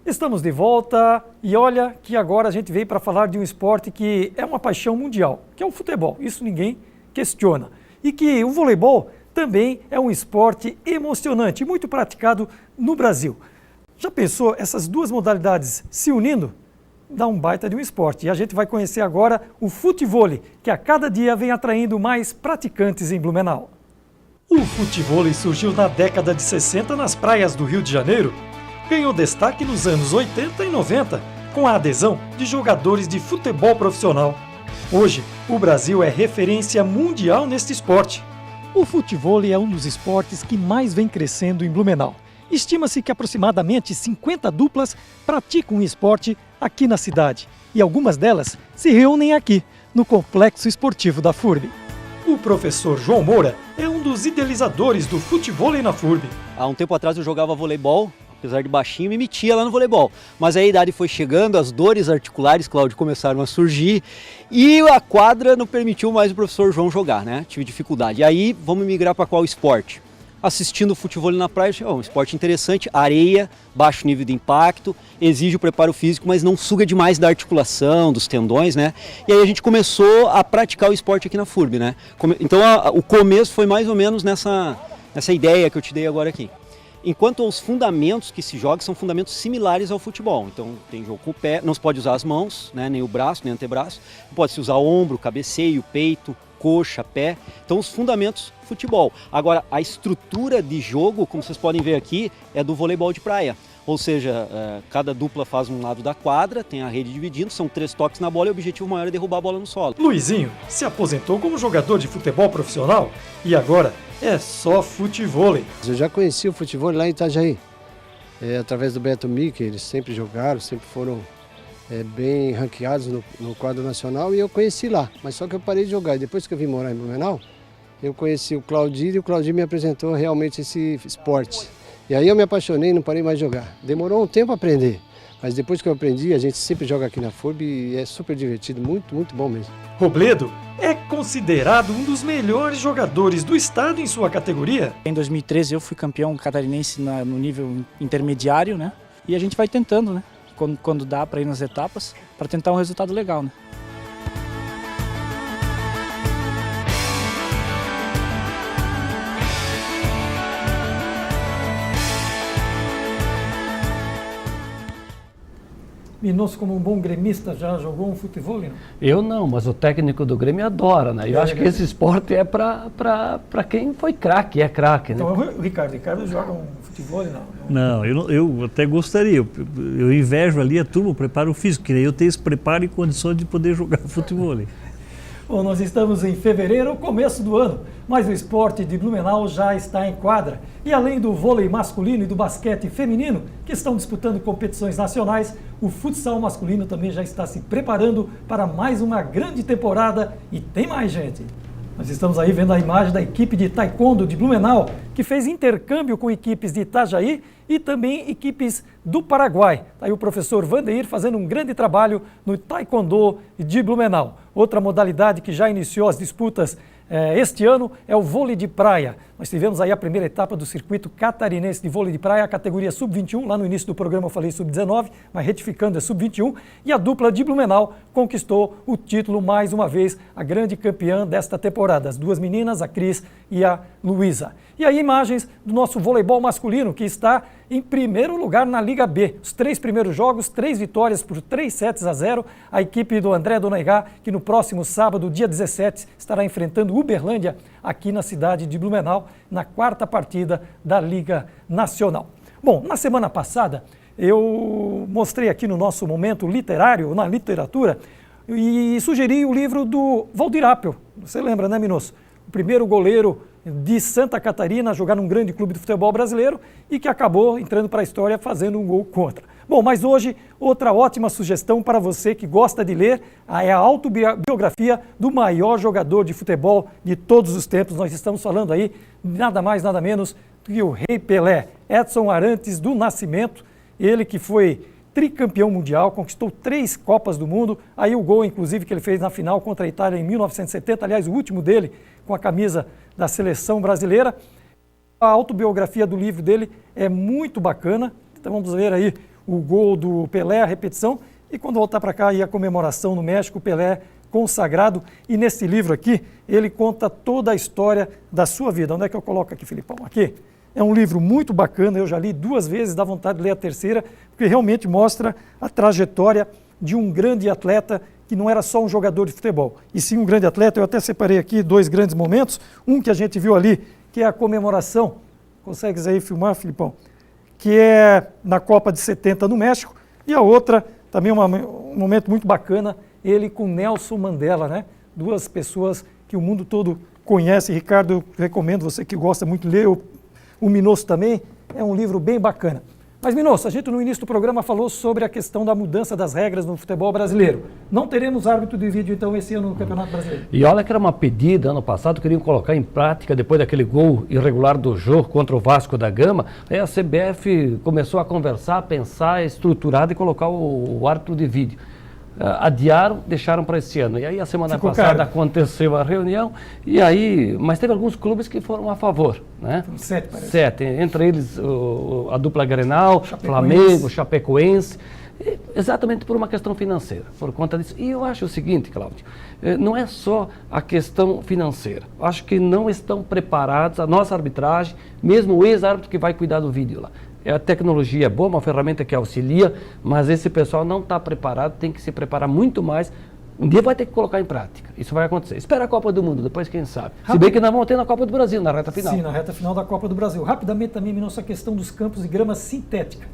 Estamos de volta e olha que agora a gente veio para falar de um esporte que é uma paixão mundial, que é o futebol. Isso ninguém questiona. E que o voleibol também é um esporte emocionante e muito praticado no Brasil. Já pensou essas duas modalidades se unindo? Dá um baita de um esporte. E a gente vai conhecer agora o futevôlei, que a cada dia vem atraindo mais praticantes em Blumenau. O futevôlei surgiu na década de 60 nas praias do Rio de Janeiro. Ganhou destaque nos anos 80 e 90, com a adesão de jogadores de futebol profissional. Hoje, o Brasil é referência mundial neste esporte. O futevôlei é um dos esportes que mais vem crescendo em Blumenau. Estima-se que aproximadamente 50 duplas praticam o esporte aqui na cidade. E algumas delas se reúnem aqui, no Complexo Esportivo da FURB. O professor João Moura é um dos idealizadores do futevôlei na FURB. Há um tempo atrás eu jogava voleibol. Apesar de baixinho, me metia lá no voleibol. Mas aí a idade foi chegando, as dores articulares, Cláudio, começaram a surgir e a quadra não permitiu mais o professor João jogar, né? Tive dificuldade. E aí, vamos migrar para qual esporte? Assistindo o futevôlei na praia, um esporte interessante, areia, baixo nível de impacto, exige o preparo físico, mas não suga demais da articulação, dos tendões, né? E aí a gente começou a praticar o esporte aqui na FURB, né? Então o começo foi mais ou menos nessa ideia que eu te dei agora aqui. Enquanto os fundamentos que se jogam são fundamentos similares ao futebol. Então tem jogo com o pé, não se pode usar as mãos, né, nem o braço, nem o antebraço. Pode-se usar ombro, cabeceio, peito, coxa, pé. Então os fundamentos futebol. Agora a estrutura de jogo, como vocês podem ver aqui, é do voleibol de praia. Ou seja, cada dupla faz um lado da quadra, tem a rede dividindo, são 3 toques na bola e o objetivo maior é derrubar a bola no solo. Luizinho se aposentou como jogador de futebol profissional e agora é só futevôlei. Eu já conheci o futevôlei lá em Itajaí, através do Beto Mickey, eles sempre jogaram, sempre foram bem ranqueados no quadro nacional e eu conheci lá, mas só que eu parei de jogar e depois que eu vim morar em Blumenau, eu conheci o Claudir e o Claudir me apresentou realmente esse esporte. E aí eu me apaixonei e não parei mais de jogar. Demorou um tempo a aprender, mas depois que eu aprendi, a gente sempre joga aqui na FURB e é super divertido, muito, muito bom mesmo. Robledo é considerado um dos melhores jogadores do estado em sua categoria. Em 2013 eu fui campeão catarinense no nível intermediário, né? E a gente vai tentando, né? Quando dá para ir nas etapas, para tentar um resultado legal, né? Minosso, como um bom gremista, já jogou um futevôlei? Eu não, mas o técnico do Grêmio adora, né? Eu acho que esse esporte é para quem foi craque, é craque, né? Então o Ricardo joga um futevôlei? Não, eu até gostaria, eu invejo ali a turma, o preparo físico, que eu tenho esse preparo e condições de poder jogar futevôlei. Bom, nós estamos em fevereiro, começo do ano, mas o esporte de Blumenau já está em quadra. E além do vôlei masculino e do basquete feminino, que estão disputando competições nacionais, o futsal masculino também já está se preparando para mais uma grande temporada. E tem mais, gente! Nós estamos aí vendo a imagem da equipe de taekwondo de Blumenau, que fez intercâmbio com equipes de Itajaí e também equipes do Paraguai. Está aí o professor Vandeir fazendo um grande trabalho no taekwondo de Blumenau. Outra modalidade que já iniciou as disputas este ano é o vôlei de praia. Nós tivemos aí a primeira etapa do circuito catarinense de vôlei de praia, a categoria sub-21. Lá no início do programa eu falei sub-19, mas retificando é sub-21. E a dupla de Blumenau conquistou o título mais uma vez, a grande campeã desta temporada. As duas meninas, a Cris e a Luísa. E aí imagens do nosso voleibol masculino, que está em primeiro lugar na Liga B. Os 3 primeiros jogos, 3 vitórias por 3-0. A equipe do André Donegá, que no próximo sábado, dia 17, estará enfrentando Uberlândia aqui na cidade de Blumenau, na 4ª partida da Liga Nacional. Bom, na semana passada, eu mostrei aqui no nosso momento literário, na literatura, e sugeri o livro do Valdir Apel. Você lembra, né, Minosso? O primeiro goleiro de Santa Catarina a jogar num grande clube de futebol brasileiro e que acabou entrando para a história fazendo um gol contra. Bom, mas hoje outra ótima sugestão para você que gosta de ler é a autobiografia do maior jogador de futebol de todos os tempos. Nós estamos falando aí nada mais, nada menos que o Rei Pelé, Edson Arantes do Nascimento, ele que foi tricampeão mundial, conquistou 3 Copas do Mundo, aí o gol inclusive que ele fez na final contra a Itália em 1970, aliás o último dele com a camisa da seleção brasileira. A autobiografia do livro dele é muito bacana, então vamos ver aí o gol do Pelé, a repetição, e quando voltar para cá, aí a comemoração no México, o Pelé consagrado. E nesse livro aqui, ele conta toda a história da sua vida. Onde é que eu coloco aqui, Filipão? Aqui. É um livro muito bacana, eu já li 2 vezes, dá vontade de ler a terceira, porque realmente mostra a trajetória de um grande atleta que não era só um jogador de futebol, e sim um grande atleta. Eu até separei aqui 2 grandes momentos, um que a gente viu ali, que é a comemoração, consegues aí filmar, Filipão? Que é na Copa de 70 no México, e a outra, também um momento muito bacana, ele com Nelson Mandela, né? 2 pessoas que o mundo todo conhece. Ricardo, eu recomendo, você que gosta muito de ler, o Minosso também, é um livro bem bacana. Mas, Minosso, a gente no início do programa falou sobre a questão da mudança das regras no futebol brasileiro. Não teremos árbitro de vídeo, então, esse ano no Campeonato Brasileiro. E olha que era uma pedida, ano passado, queriam colocar em prática, depois daquele gol irregular do Jô contra o Vasco da Gama, aí a CBF começou a conversar, pensar, estruturar e colocar o árbitro de vídeo. Adiaram, deixaram para esse ano. E aí a semana passada aconteceu a reunião, e aí, mas teve alguns clubes que foram a favor, né? 7, parece. 7, entre eles a dupla Grenal, Flamengo, Chapecoense, exatamente por uma questão financeira, por conta disso. E eu acho o seguinte, Cláudio, não é só a questão financeira. Acho que não estão preparados, a nossa arbitragem, mesmo o ex-árbitro que vai cuidar do vídeo lá. A tecnologia é boa, uma ferramenta que auxilia, mas esse pessoal não está preparado, tem que se preparar muito mais. Um dia vai ter que colocar em prática. Isso vai acontecer. Espera a Copa do Mundo, depois quem sabe. Se bem que nós vamos ter na Copa do Brasil, na reta final. Sim, na reta final da Copa do Brasil. Rapidamente também, Minosso, a questão dos campos de grama sintética.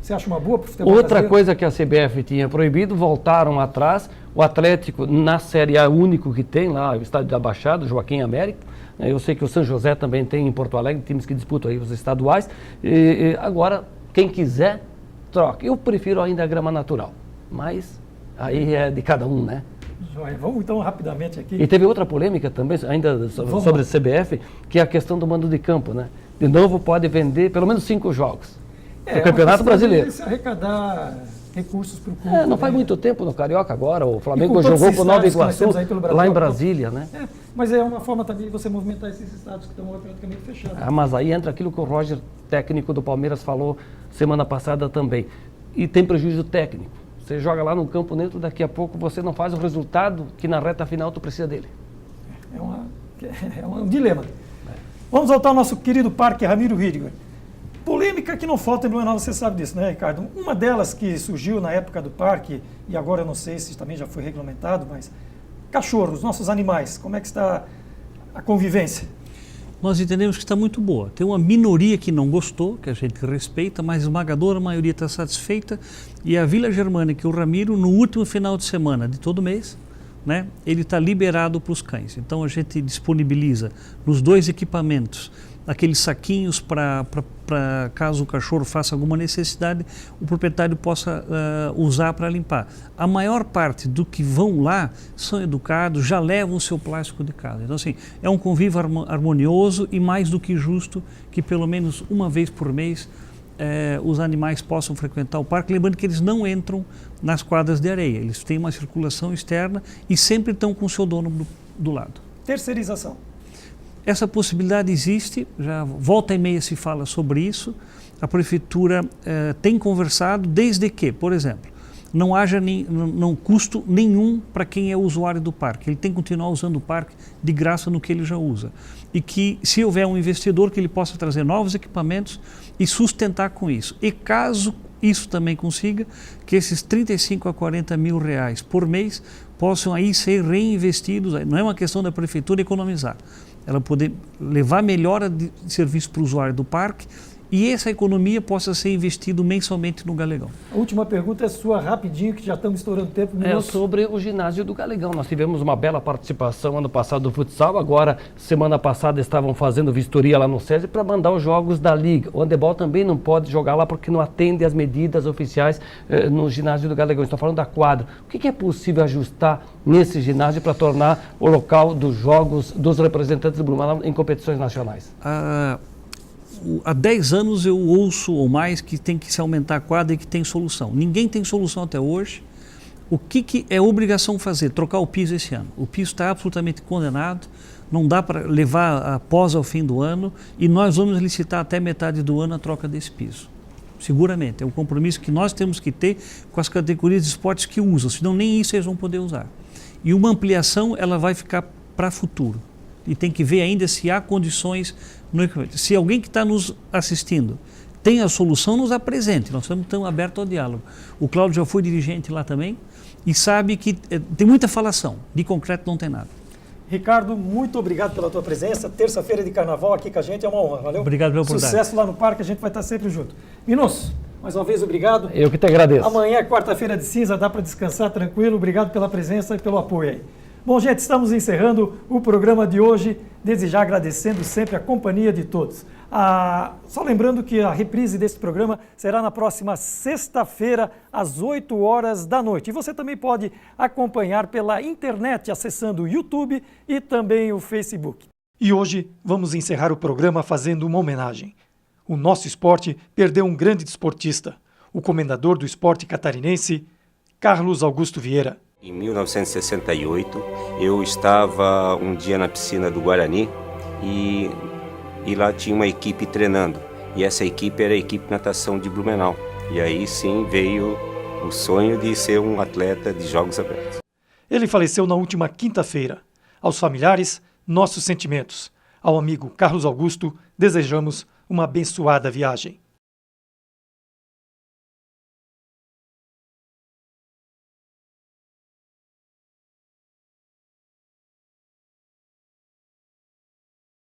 Você acha uma boa para o futebol brasileiro? Coisa que a CBF tinha proibido, voltaram atrás. O Atlético, na Série A, único que tem lá, o estádio da Baixada, Joaquim Américo. Eu sei que o São José também tem em Porto Alegre, times que disputam aí os estaduais. Agora, quem quiser, troca. Eu prefiro ainda a grama natural, mas aí é de cada um, né? Joia. Vamos então rapidamente aqui. E teve outra polêmica também, ainda sobre a CBF, que é a questão do mando de campo, né? De novo pode vender pelo menos 5 jogos no Campeonato Brasileiro. Se arrecadar recursos para o clube. Não faz muito tempo no Carioca agora, o Flamengo jogou com o Nova Iguaçu, lá em Brasília, né? Mas é uma forma também de você movimentar esses estados que estão praticamente fechados. Mas aí entra aquilo que o Roger, técnico do Palmeiras, falou semana passada também. E tem prejuízo técnico. Você joga lá no campo neutro, daqui a pouco você não faz o resultado que na reta final tu precisa dele. É um dilema. Vamos voltar ao nosso querido Parque Ramiro Ridiger. Polêmica que não falta em Blumenau, você sabe disso, né, Ricardo? Uma delas que surgiu na época do parque, e agora eu não sei se também já foi regulamentado, mas cachorros, nossos animais, como é que está a convivência? Nós entendemos que está muito boa. Tem uma minoria que não gostou, que a gente respeita, mas a esmagadora maioria está satisfeita. E a Vila Germânica e o Ramiro, no último final de semana de todo mês, né, ele está liberado para os cães. Então a gente disponibiliza nos 2 equipamentos aqueles saquinhos para caso o cachorro faça alguma necessidade, o proprietário possa usar para limpar. A maior parte do que vão lá são educados, já levam o seu plástico de casa. Então, assim, é um convívio harmonioso e mais do que justo que pelo menos uma vez por mês os animais possam frequentar o parque, lembrando que eles não entram nas quadras de areia, eles têm uma circulação externa e sempre estão com o seu dono do lado. Terceirização. Essa possibilidade existe, já volta e meia se fala sobre isso. A prefeitura tem conversado desde que, por exemplo, não haja não custo nenhum para quem é usuário do parque. Ele tem que continuar usando o parque de graça no que ele já usa. E que, se houver um investidor, que ele possa trazer novos equipamentos e sustentar com isso. E caso isso também consiga, que esses 35 a 40 mil reais por mês possam aí ser reinvestidos. Não é uma questão da prefeitura economizar. Ela poder levar melhora de serviço para o usuário do parque e essa economia possa ser investido mensalmente no Galegão. A última pergunta é sua, rapidinho, que já estamos estourando tempo. Sobre o ginásio do Galegão. Nós tivemos uma bela participação ano passado do futsal, agora, semana passada, estavam fazendo vistoria lá no SESI para mandar os jogos da Liga. O handebol também não pode jogar lá porque não atende às medidas oficiais no ginásio do Galegão. Estou falando da quadra. O que é possível ajustar nesse ginásio para tornar o local dos jogos dos representantes do Blumenau em competições nacionais? Há 10 anos eu ouço ou mais que tem que se aumentar a quadra e que tem solução. Ninguém tem solução até hoje. O que é obrigação fazer? Trocar o piso esse ano. O piso está absolutamente condenado, não dá para levar após ao fim do ano e nós vamos licitar até metade do ano a troca desse piso. seguramente. É um compromisso que nós temos que ter com as categorias de esportes que usam, senão nem isso eles vão poder usar. E uma ampliação, ela vai ficar para futuro. E tem que ver ainda se há condições no equipamento. Se alguém que está nos assistindo tem a solução, nos apresente. Nós estamos tão abertos ao diálogo. O Cláudio já foi dirigente lá também e sabe que tem muita falação. De concreto não tem nada. Ricardo, muito obrigado pela tua presença. Terça-feira de carnaval aqui com a gente é uma honra. Valeu? Obrigado pela oportunidade. Sucesso lá no parque, a gente vai estar sempre junto. Minosso, mais uma vez, obrigado. Eu que te agradeço. Amanhã é quarta-feira de cinza, dá para descansar tranquilo. Obrigado pela presença e pelo apoio aí. Bom, gente, estamos encerrando o programa de hoje, desde já agradecendo sempre a companhia de todos. Só lembrando que a reprise desse programa será na próxima sexta-feira, às 8 horas da noite. E você também pode acompanhar pela internet, acessando o YouTube e também o Facebook. E hoje vamos encerrar o programa fazendo uma homenagem. O nosso esporte perdeu um grande desportista, o comendador do esporte catarinense, Carlos Augusto Vieira. Em 1968, eu estava um dia na piscina do Guarani e lá tinha uma equipe treinando. E essa equipe era a equipe natação de Blumenau. E aí sim veio o sonho de ser um atleta de Jogos Abertos. Ele faleceu na última quinta-feira. Aos familiares, nossos sentimentos. Ao amigo Carlos Augusto, desejamos uma abençoada viagem.